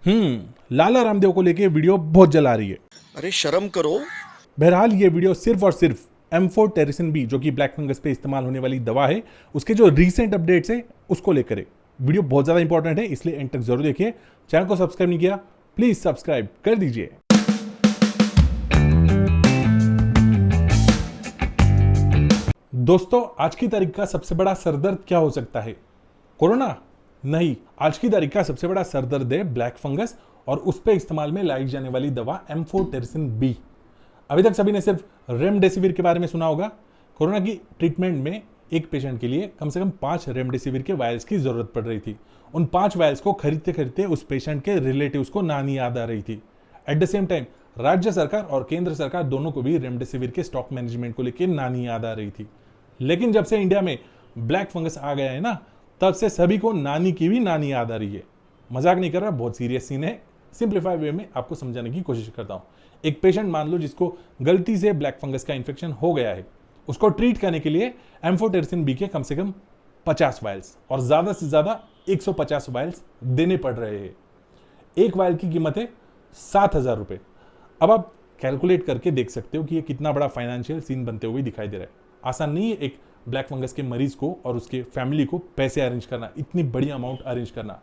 लाला रामदेव को लेके वीडियो बहुत जला रही है। अरे शर्म करो। बहरहाल ये वीडियो सिर्फ और सिर्फ एम्फोटेरिसिन बी जो कि ब्लैक फंगस पे इस्तेमाल होने वाली दवा है, उसके जो रीसेंट अपडेट्स है उसको लेकर है। वीडियो बहुत ज्यादा इंपॉर्टेंट है, इसलिए एंड तक जरूर देखिए। चैनल को सब्सक्राइब नहीं किया, प्लीज सब्सक्राइब कर दीजिए। दोस्तों, आज की तारीख का सबसे बड़ा सरदर्द क्या हो सकता है? कोरोना? नहीं, आज की तारीख का सबसे बड़ा सरदर्द है ब्लैक फंगस और उस पर इस्तेमाल में लाई जाने वाली दवा एम्फोटेरिसिन बी। अभी तक सभी ने सिर्फ रेमडेसिविर के बारे में सुना होगा। कोरोना की ट्रीटमेंट में एक पेशेंट के लिए कम से कम 5 रेमडेसिविर के वायल्स की जरूरत पड़ रही थी। उन 5 वायल्स को खरीदते खरीदते उस पेशेंट के रिलेटिव्स को नानी याद आ रही थी। एट द सेम टाइम राज्य सरकार और केंद्र सरकार दोनों को भी रेमडेसिविर के स्टॉक मैनेजमेंट को लेकर नानी याद आ रही थी। लेकिन जब से इंडिया में ब्लैक फंगस आ गया है ना, तब से सभी को नानी की भी नानी याद आ रही है। मजाक नहीं कर रहा, बहुत सीरियस सीन है। सिंप्लीफाई वे में आपको समझाने की कोशिश करता हूं। एक पेशेंट मान लो जिसको गलती से ब्लैक फंगस का इंफेक्शन हो गया है, उसको ट्रीट करने के लिए एम्फोटेरिसिन बी के कम से कम 50 वायल्स और ज्यादा से ज्यादा 150 वायल्स देने पड़ रहे हैं। एक वायल की कीमत है 7,000 रुपए। अब आप कैलकुलेट करके देख सकते हो कि ये कितना बड़ा फाइनेंशियल सीन बनते हुए दिखाई दे रहा है। आसान नहीं है एक ब्लैक फंगस के मरीज को और उसके फैमिली को पैसे अरेंज करना, इतनी बड़ी अमाउंट अरेंज करना।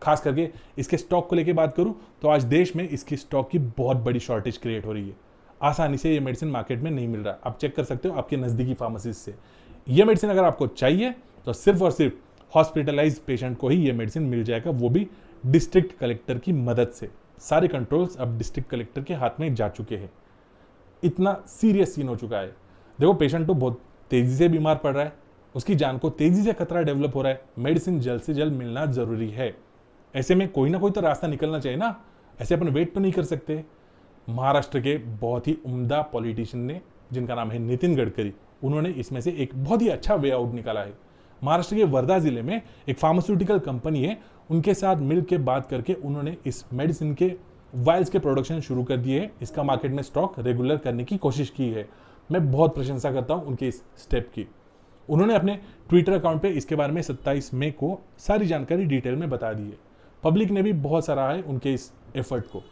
खास करके इसके स्टॉक को लेके बात करूं तो आज देश में इसकी स्टॉक की बहुत बड़ी शॉर्टेज क्रिएट हो रही है। आसानी से ये मेडिसिन मार्केट में नहीं मिल रहा। आप चेक कर सकते हो आपके नजदीकी फार्मेसिस्ट से। ये मेडिसिन अगर आपको चाहिए तो सिर्फ और सिर्फ हॉस्पिटलाइज पेशेंट को ही ये मेडिसिन मिल जाएगा, वो भी डिस्ट्रिक्ट कलेक्टर की मदद से। सारे कंट्रोल्स अब डिस्ट्रिक्ट कलेक्टर के हाथ में जा चुके हैं। इतना सीरियस सीन हो चुका है। देखो, पेशेंट तो बहुत तेजी से बीमार पड़ रहा है, उसकी जान को तेजी से खतरा डेवलप हो रहा है। मेडिसिन जल्द से जल्द मिलना जरूरी है। ऐसे में कोई ना कोई तो रास्ता निकलना चाहिए ना। ऐसे अपन वेट तो नहीं कर सकते। महाराष्ट्र के बहुत ही उम्दा पॉलिटिशियन ने, जिनका नाम है नितिन गडकरी, उन्होंने इसमें से एक बहुत ही अच्छा वे आउट निकाला है। महाराष्ट्र के वर्धा जिले में एक फार्मास्यूटिकल कंपनी है, उनके साथ मिलकर बात करके उन्होंने इस मेडिसिन के वायल्स के प्रोडक्शन शुरू कर दिए है। इसका मार्केट में स्टॉक रेगुलर करने की कोशिश की है। मैं बहुत प्रशंसा करता हूं उनके इस स्टेप की। उन्होंने अपने ट्विटर अकाउंट पे इसके बारे में 27 मई को सारी जानकारी डिटेल में बता दी है। पब्लिक ने भी बहुत सराहा है उनके इस एफर्ट को,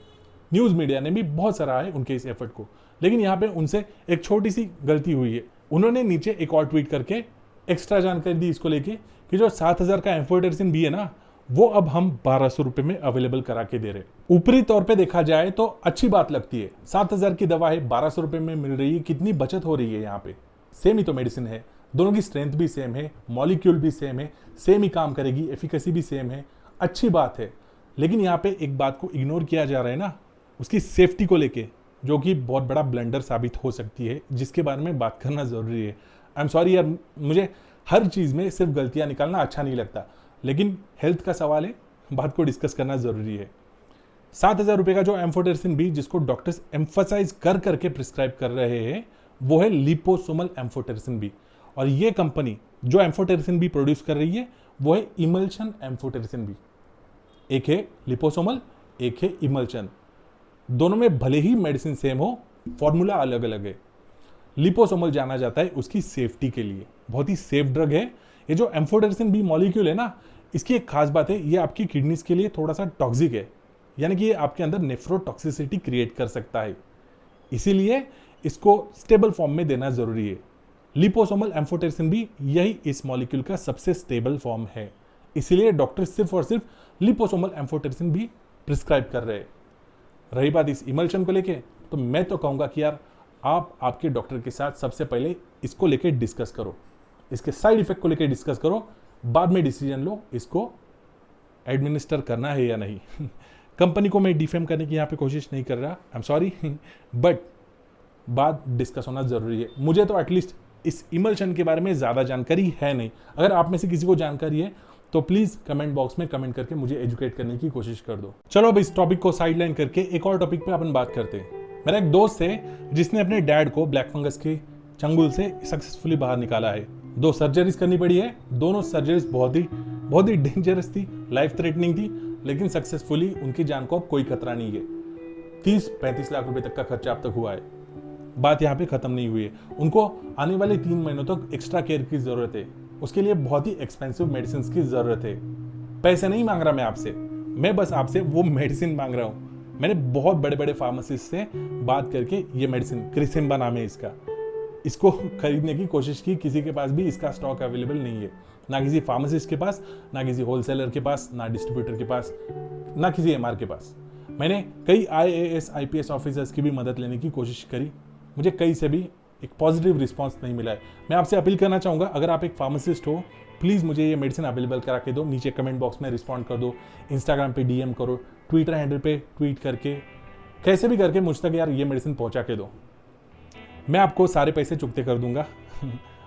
न्यूज मीडिया ने भी बहुत सराहा है उनके इस एफर्ट को। लेकिन यहाँ पे उनसे एक छोटी सी गलती हुई है। उन्होंने नीचे एक और ट्वीट करके एक्स्ट्रा जानकारी दी इसको लेके कि जो 7,000 का एम्फोटेरिसिन बी है ना, वो अब हम 1,200 रुपए में अवेलेबल करा के दे रहे। ऊपरी तौर पे देखा जाए तो अच्छी बात लगती है। 7,000 की दवा है, 1,200 रुपए में मिल रही है, कितनी बचत हो रही है। यहाँ पे सेम ही तो मेडिसिन है, दोनों की स्ट्रेंथ भी सेम है, मॉलिक्यूल भी सेम है, सेम ही काम करेगी, एफिकेसी भी सेम है, अच्छी बात है। लेकिन यहाँ पे एक बात को इग्नोर किया जा रहा है ना, उसकी सेफ्टी को लेके, जो कि बहुत बड़ा ब्लंडर साबित हो सकती है, जिसके बारे में बात करना जरूरी है। आई एम सॉरी यार, मुझे हर चीज में सिर्फ गलतियां निकालना अच्छा नहीं लगता, लेकिन हेल्थ का सवाल है, बात को डिस्कस करना जरूरी है। 7,000 रुपए का जो एम्फोटेरिसिन बी जिसको डॉक्टर्स एम्फसाइज कर करके प्रिस्क्राइब कर रहे हैं, वो है लिपोसोमल एम्फोटेरिसिन बी। और ये कंपनी जो एम्फोटेरिसिन बी प्रोड्यूस कर रही है वो है इमल्शन एम्फोटेरिसिन बी। एक है लिपोसोमल, एक है इमल्शन। दोनों में भले ही मेडिसिन सेम हो, फॉर्मूला अलग अलग है। लिपोसोमल जाना जाता है उसकी सेफ्टी के लिए, बहुत ही सेफ ड्रग है। ये जो एम्फोटेरिसिन बी मॉलिक्यूल है ना, इसकी एक खास बात है, ये आपकी किडनीज के लिए थोड़ा सा टॉक्सिक है, यानी कि ये आपके अंदर नेफ्रोटॉक्सिसिटी क्रिएट कर सकता है। इसीलिए इसको स्टेबल फॉर्म में देना जरूरी है। लिपोसोमल एम्फोटेरिसिन बी यही इस मॉलिक्यूल का सबसे स्टेबल फॉर्म है। इसीलिए डॉक्टर सिर्फ और सिर्फ लिपोसोमल एम्फोटेरिसिन बी प्रिस्क्राइब कर रहे हैं। रही बात इस इमल्शन को लेके, तो मैं तो कहूँगा कि यार आप आपके डॉक्टर के साथ सबसे पहले इसको लेके डिस्कस करो, इसके साइड इफेक्ट को लेके डिस्कस करो, बाद में डिसीजन लो इसको एडमिनिस्टर करना है या नहीं। कंपनी को मैं डिफेम करने की यहाँ पे कोशिश नहीं कर रहा, आई एम सॉरी, बट बात डिस्कस होना जरूरी है। मुझे तो एटलीस्ट इस इमल्शन के बारे में ज़्यादा जानकारी है नहीं। अगर आप में से किसी को जानकारी है तो प्लीज़ कमेंट बॉक्स में कमेंट करके मुझे एजुकेट करने की कोशिश कर दो। चलो अब इस टॉपिक को साइडलाइन करके एक और टॉपिक पे अपन बात करते हैं। मेरा एक दोस्त है जिसने अपने डैड को ब्लैक फंगस के चंगुल से सक्सेसफुली बाहर निकाला है। 2 सर्जरीज करनी पड़ी है, दोनों सर्जरीज बहुत ही डेंजरस थी, लाइफ थ्रेटनिंग थी, लेकिन सक्सेसफुली उनकी जान को अब कोई खतरा नहीं है। 30-35 लाख रुपए तक का खर्चा अब तक हुआ है। बात यहाँ पे खत्म नहीं हुई है, उनको आने वाले 3 महीनों तक एक्स्ट्रा केयर की जरूरत है। उसके लिए बहुत ही एक्सपेंसिव मेडिसिन की जरूरत है। पैसे नहीं मांग रहा मैं आपसे, मैं बस आपसे वो मेडिसिन मांग रहा हूँ। मैंने बहुत बड़े बड़े फार्मासिस्ट से बात करके ये मेडिसिन, क्रिसिम्बा नाम है इसका, इसको खरीदने की कोशिश की। किसी के पास भी इसका स्टॉक अवेलेबल नहीं है, ना किसी फार्मासिस्ट के पास, ना किसी होलसेलर के पास, ना डिस्ट्रीब्यूटर के पास, ना किसी एमआर के पास। मैंने कई IAS IPS ऑफिसर्स की भी मदद लेने की कोशिश करी, मुझे कहीं से भी एक पॉजिटिव रिस्पांस नहीं मिला है। मैं आपसे अपील करना चाहूँगा, अगर आप एक फार्मासिस्ट हो, प्लीज़ मुझे ये मेडिसिन अवेलेबल करा के दो। नीचे कमेंट बॉक्स में रिस्पॉन्ड कर दो, इंस्टाग्राम पे DM करो, ट्विटर हैंडल पे ट्वीट करके, कैसे भी करके मुझ तक यार ये मेडिसिन पहुँचा के दो। मैं आपको सारे पैसे चुकते कर दूंगा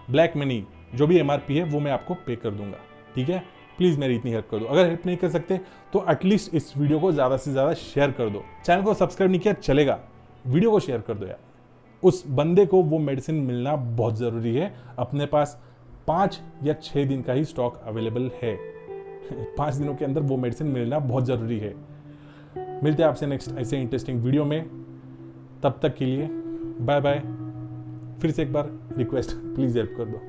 ब्लैक में नहीं, जो भी MRP है वो मैं आपको पे कर दूंगा, ठीक है। प्लीज़ मेरी इतनी हेल्प कर दो। अगर हेल्प नहीं कर सकते तो एटलीस्ट इस वीडियो को ज़्यादा से ज़्यादा शेयर कर दो। चैनल को सब्सक्राइब नहीं किया चलेगा, वीडियो को शेयर कर दो यार। उस बंदे को वो मेडिसिन मिलना बहुत ज़रूरी है। अपने पास 5 या 6 दिन का ही स्टॉक अवेलेबल है 5 दिनों के अंदर वो मेडिसिन मिलना बहुत ज़रूरी है। मिलते हैं आपसे नेक्स्ट ऐसे इंटरेस्टिंग वीडियो में, तब तक के लिए बाय बाय। फिर से एक बार रिक्वेस्ट, प्लीज़ हेल्प कर दो।